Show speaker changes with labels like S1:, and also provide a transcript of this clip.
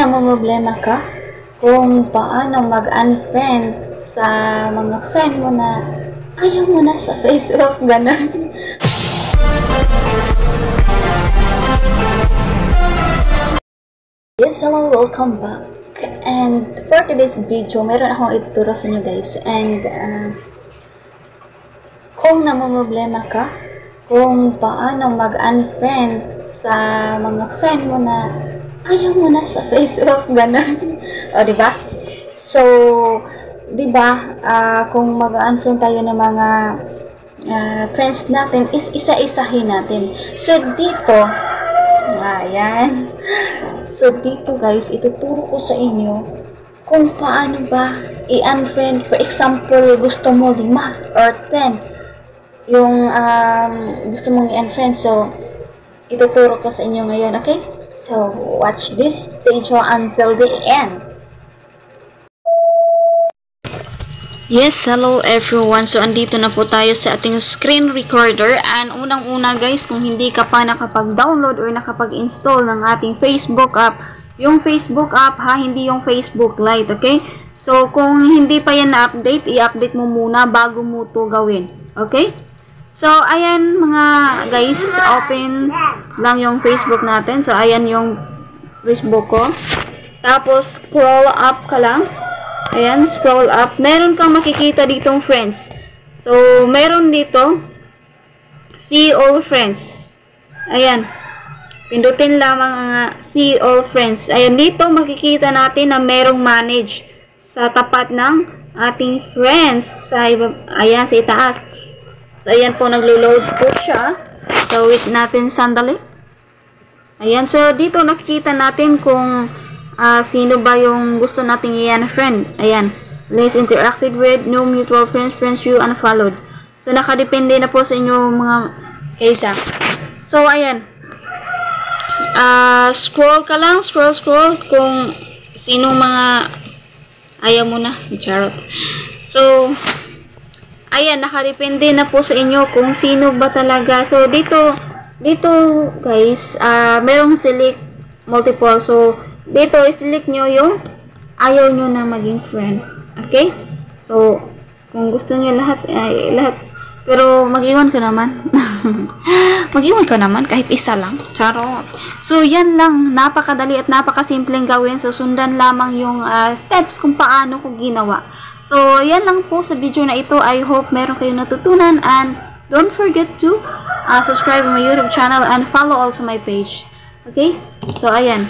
S1: namomroblema ka kung paano mag-unfriend sa mga friend mo na ayaw mo na sa Facebook, gano'n. Yes, hello, welcome back. And for today's video, meron akong ituturo sa inyo guys. And kung namomroblema ka kung paano mag-unfriend sa mga friend mo na ayaw mo na sa Facebook, gano'n. O, diba? So, diba, kung mag-unfriend tayo ng mga friends natin, is isa-isahin natin. So, dito, ayan. So, dito guys, ituturo ko sa inyo kung paano ba i-unfriend. For example, gusto mo 5 or 10 yung gusto mong i-unfriend. So, ituturo ko sa inyo ngayon, okay? So, watch this video until the end. Yes, hello everyone. So, andito na po tayo sa ating screen recorder. And unang-una guys, kung hindi ka pa nakapag-download or nakapag-install ng ating Facebook app, yung Facebook app ha, hindi yung Facebook Lite, okay? So, kung hindi pa yan na-update, i-update mo muna bago mo to gawin, okay? So, ayan mga guys, open lang yung Facebook natin. So, ayan yung Facebook ko. Tapos, scroll up ka lang. Ayan, scroll up. Meron kang makikita ditong friends. So, meron dito, see all friends. Ayan. Pindutin lamang ang see all friends. Ayan, dito makikita natin na merong manage sa tapat ng ating friends. Ayan, sa itaas. So, ayan po, naglo-load po siya. So, wait natin sandali. Ayan, so, dito nakikita natin kung sino ba yung gusto nating i-unfriend. Ayan, less interacted with, no mutual friends, friends you unfollowed. So, nakadepende na po sa inyo mga kaysa. So, ayan. Scroll ka lang, scroll kung sino mga ayaw mo na. Charot. So, ayan, nakadepende na po sa inyo kung sino ba talaga. So, dito guys, merong select multiple. So, dito, select nyo yung ayaw nyo na maging friend. Okay? So, kung gusto nyo lahat. Pero, mag-iwan ka naman. Mag-iwan ka naman, kahit isa lang. Charot. So, yan lang. Napakadali at napakasimpleng gawin. So, sundan lamang yung steps kung paano ko ginawa. So, yan lang po sa video na ito. I hope meron kayong natutunan. And, don't forget to subscribe to my YouTube channel and follow also my page. Okay? So, ayan.